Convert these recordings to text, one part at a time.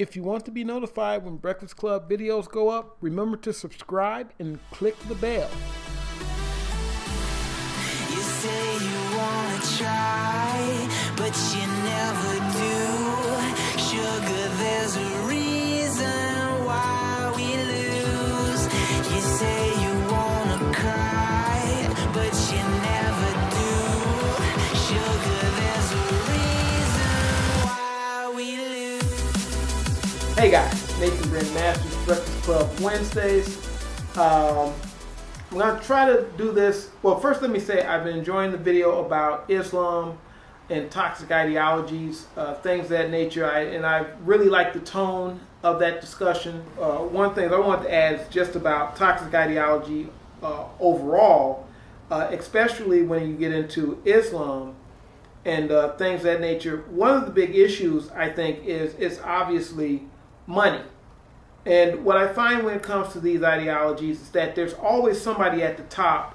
If you want to be notified when Breakfast Club videos go up, remember to subscribe and click the bell. You say you wanna try, but you never do. Sugar, there's a reason why we lose. You say you wanna cry, but you never do. Sugar, there's a reason why we lose. Hey guys, Nathan Brand Masters, Breakfast Club Wednesdays. I'm going to try to do this. Well, first let me say I've been enjoying the video about Islam and toxic ideologies, things of that nature. I really like the tone of that discussion. One thing I want to add is just about toxic ideology overall, especially when you get into Islam and things of that nature. One of the big issues, I think, is obviously money. And what I find when it comes to these ideologies is that there's always somebody at the top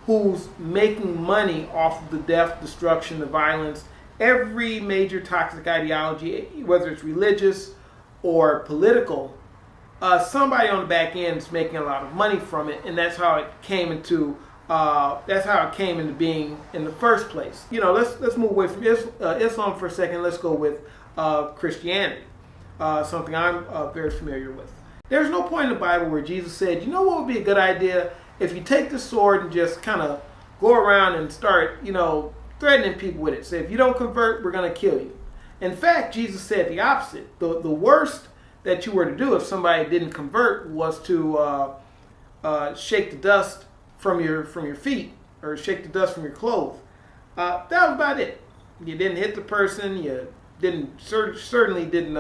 who's making money off of the death, destruction, the violence. Every major toxic ideology, whether it's religious or political, somebody on the back end is making a lot of money from it, and that's how it came into being in the first place. You know, let's move away from Islam for a second. Let's go with Christianity. Something I'm very familiar with. There's no point in the Bible where Jesus said, you know what would be a good idea if you take the sword and just kind of go around and start, threatening people with it. Say, if you don't convert, we're going to kill you. In fact, Jesus said the opposite. The worst that you were to do if somebody didn't convert was to shake the dust from your feet or shake the dust from your clothes. That was about it. You didn't hit the person. You certainly didn't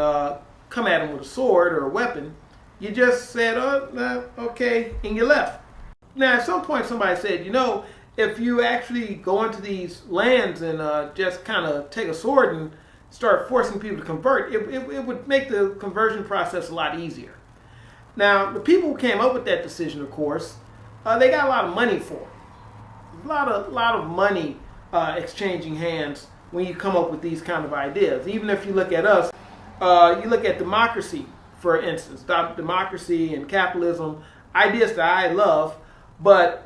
come at him with a sword or a weapon. You just said, okay, and you left. Now, at some point, somebody said, if you actually go into these lands and just kind of take a sword and start forcing people to convert, it would make the conversion process a lot easier. Now, the people who came up with that decision, of course, they got a lot of money for it. A lot of money exchanging hands when you come up with these kind of ideas. Even if you look at us, you look at democracy, for instance, democracy and capitalism, ideas that I love, but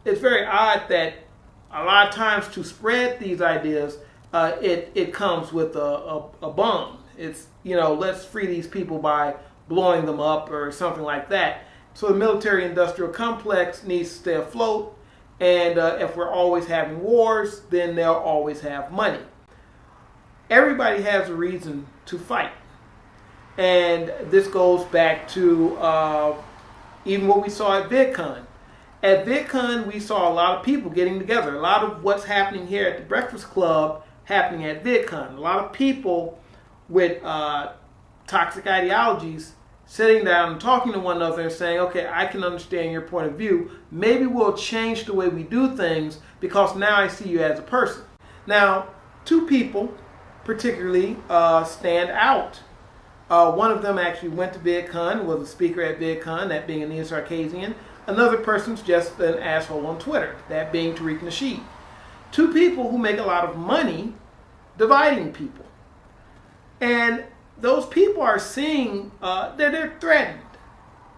it's very odd that a lot of times to spread these ideas, it comes with a bomb. It's, let's free these people by blowing them up or something like that. So the military-industrial complex needs to stay afloat, and if we're always having wars, then they'll always have money. Everybody has a reason to fight. And this goes back to even what we saw at VidCon. At VidCon, we saw a lot of people getting together. A lot of what's happening here at the Breakfast Club happening at VidCon. A lot of people with toxic ideologies sitting down and talking to one another and saying, okay, I can understand your point of view. Maybe we'll change the way we do things because now I see you as a person. Now, two people particularly stand out. One of them actually went to VidCon, was a speaker at VidCon, that being Aeneas Sarkeesian. Another person's just an asshole on Twitter, that being Tariq Nasheed. Two people who make a lot of money dividing people. And those people are seeing that they're threatened.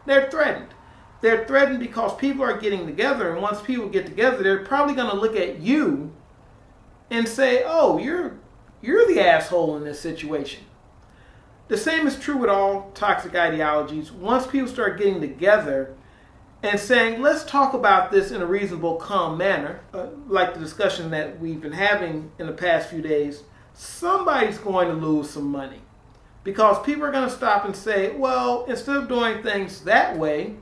They're threatened. They're threatened because people are getting together, and once people get together, they're probably going to look at you and say, oh, you're the asshole in this situation. The same is true with all toxic ideologies. Once people start getting together and saying, let's talk about this in a reasonable, calm manner, like the discussion that we've been having in the past few days, somebody's going to lose some money. Because people are going to stop and say, well, instead of doing things that way,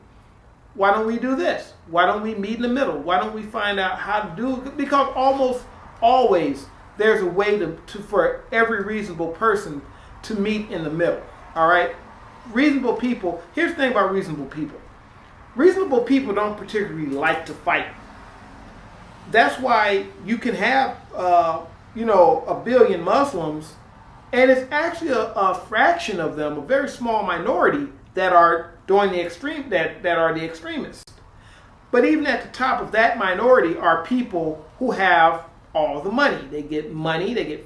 why don't we do this? Why don't we meet in the middle? Why don't we find out how to do it? Because almost always there's a way for every reasonable person to meet in the middle, all right? Reasonable people, here's the thing about reasonable people. Reasonable people don't particularly like to fight. That's why you can have, a billion Muslims, and it's actually a fraction of them, a very small minority, that are doing the extreme, that are the extremists. But even at the top of that minority are people who have all the money. They get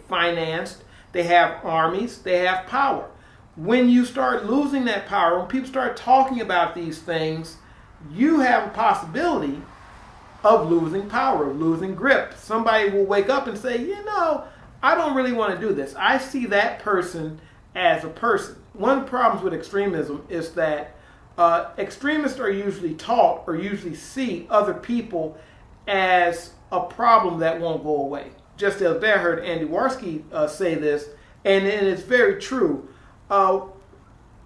financed, they have armies, they have power. when you start losing that power, when people start talking about these things, you have a possibility of losing power, of losing grip. Somebody will wake up and say, I don't really want to do this. I see that person as a person. One of the problems with extremism is that extremists are usually taught or usually see other people as a problem that won't go away. Just the other day I heard Andy Warski say this, and it's very true. A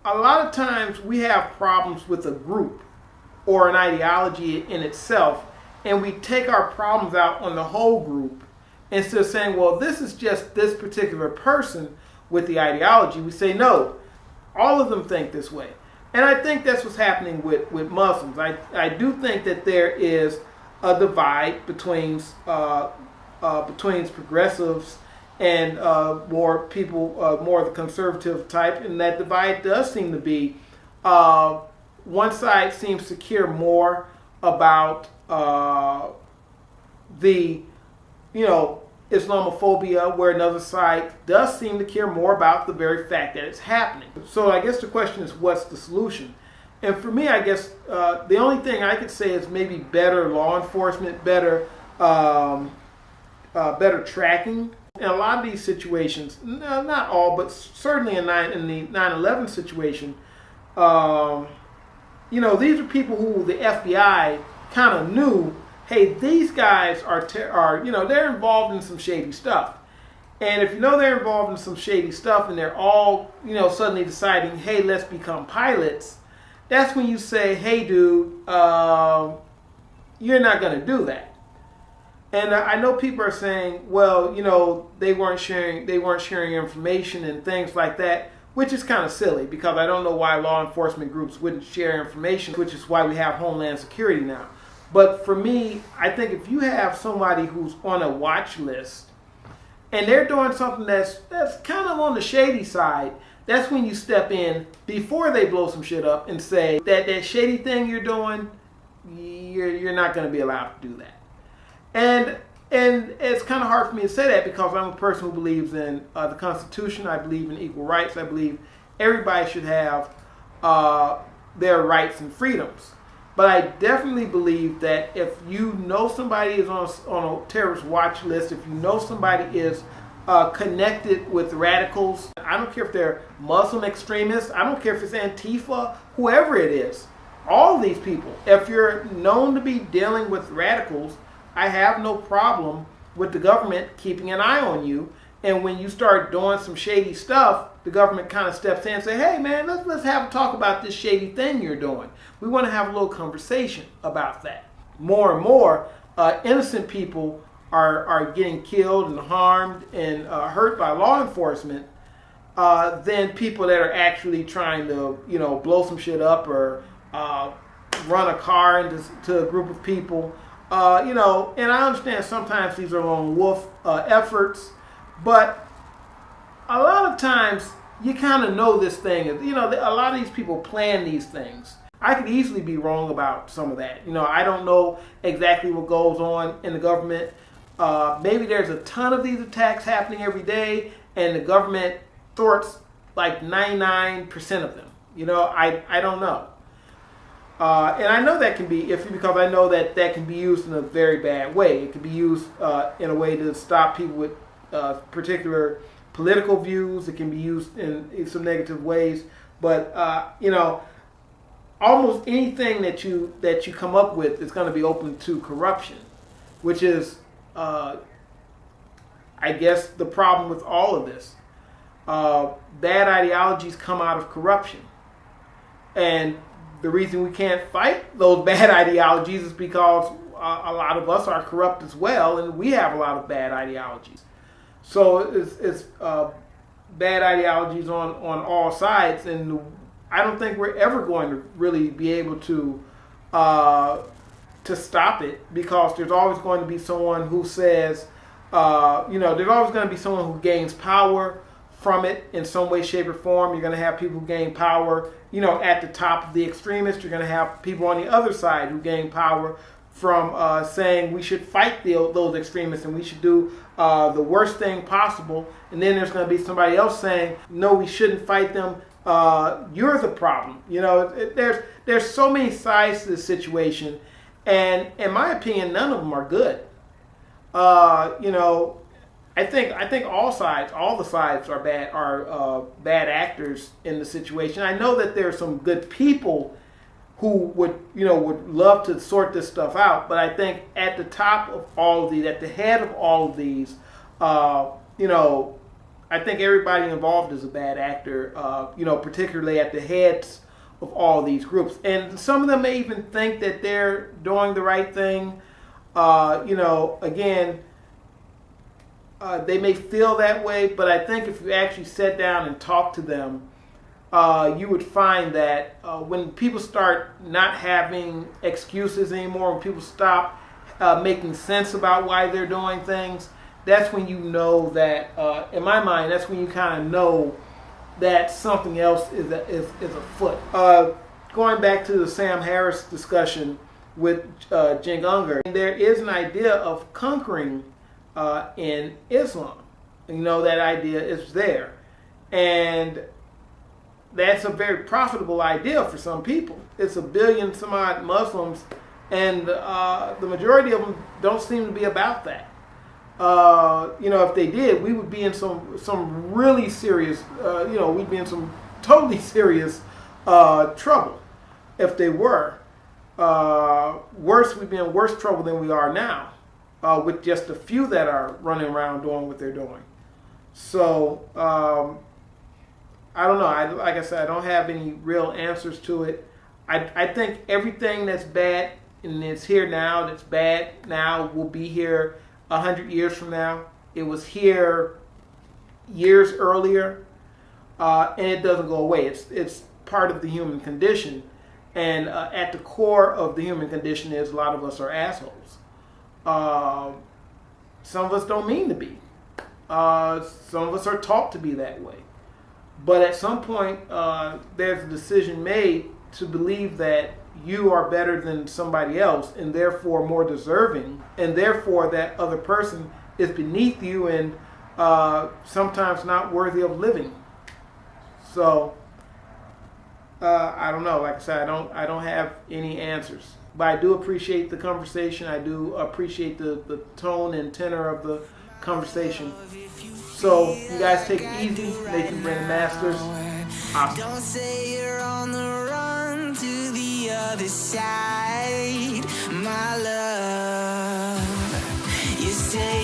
lot of times we have problems with a group or an ideology in itself, and we take our problems out on the whole group instead of saying, well, this is just this particular person with the ideology. We say, no, all of them think this way. And I think that's what's happening with Muslims. I do think that there is a divide between progressives and more people, more of the conservative type, and that divide does seem to be one side seems to care more about the Islamophobia, where another side does seem to care more about the very fact that it's happening. So I guess the question is, what's the solution? And for me, I guess the only thing I could say is maybe better law enforcement, better tracking. In a lot of these situations, no, not all, but certainly in the 9/11 situation, these are people who the FBI kind of knew, hey, these guys are they're involved in some shady stuff. And if they're involved in some shady stuff and they're all, suddenly deciding, hey, let's become pilots, that's when you say, hey, dude, you're not going to do that. And I know people are saying, well, they weren't sharing information and things like that, which is kind of silly, because I don't know why law enforcement groups wouldn't share information, which is why we have Homeland Security now. But for me, I think if you have somebody who's on a watch list and they're doing something that's kind of on the shady side, that's when you step in before they blow some shit up and say that shady thing you're doing, you're not going to be allowed to do that. And it's kind of hard for me to say that, because I'm a person who believes in the Constitution. I believe in equal rights. I believe everybody should have their rights and freedoms. But I definitely believe that if you know somebody is on a terrorist watch list, if you know somebody is connected with radicals, I don't care if they're Muslim extremists, I don't care if it's Antifa, whoever it is, all these people, if you're known to be dealing with radicals, I have no problem with the government keeping an eye on you. And when you start doing some shady stuff, the government kind of steps in and say, hey man, let's have a talk about this shady thing you're doing. We want to have a little conversation about that. More and more innocent people are getting killed and harmed and hurt by law enforcement than people that are actually trying to, blow some shit up or run a car into a group of people. And I understand sometimes these are lone wolf efforts, but a lot of times you kind of know this thing. A lot of these people plan these things. I could easily be wrong about some of that. I don't know exactly what goes on in the government. Maybe there's a ton of these attacks happening every day, and the government thwarts like 99% of them. I don't know. And I know that can be iffy, because I know that can be used in a very bad way. It can be used in a way to stop people with particular political views. It can be used in some negative ways. But almost anything that you come up with is going to be open to corruption, which is, I guess, the problem with all of this. Bad ideologies come out of corruption. And the reason we can't fight those bad ideologies is because a lot of us are corrupt as well, and we have a lot of bad ideologies. So it's bad ideologies on all sides, and I don't think we're ever going to really be able to stop it, because there's always going to be someone who says, there's always going to be someone who gains power from it in some way, shape, or form. You're going to have people who gain power, at the top of the extremists. You're going to have people on the other side who gain power from saying we should fight those extremists and we should do the worst thing possible. And then there's going to be somebody else saying, no, we shouldn't fight them. You're the problem. There's so many sides to the situation, and in my opinion, none of them are good. I think all the sides are bad actors in the situation. I know that there are some good people who would love to sort this stuff out, but I think at the top of all of these, at the head of all of these, I think everybody involved is a bad actor. Particularly at the heads of all these groups, and some of them may even think that they're doing the right thing. Again. They may feel that way, but I think if you actually sat down and talked to them, you would find that when people start not having excuses anymore, when people stop making sense about why they're doing things, that's when you know that, in my mind, that's when you kind of know that something else is afoot. Going back to the Sam Harris discussion with Cenk Uygur, there is an idea of conquering in Islam. That idea is there. And that's a very profitable idea for some people. It's 1 billion some odd Muslims, and the majority of them don't seem to be about that. If they did, we would be in some really serious, we'd be in some totally serious trouble if they were. We'd be in worse trouble than we are now. With just a few that are running around doing what they're doing. So, I don't know. Like I said, I don't have any real answers to it. I think everything that's bad and it's here now, that's bad now, will be here 100 years from now. It was here years earlier, and it doesn't go away. It's part of the human condition. And at the core of the human condition is a lot of us are assholes. Some of us don't mean to be. Some of us are taught to be that way. But at some point, there's a decision made to believe that you are better than somebody else and therefore more deserving, and therefore that other person is beneath you and sometimes not worthy of living. So, I don't know. Like I said, I don't have any answers. But I do appreciate the conversation. I do appreciate the tone and tenor of the conversation. So you guys take it easy. Nathan Brandon Masters. Awesome. Don't say you're on the run to the other side, my love. You say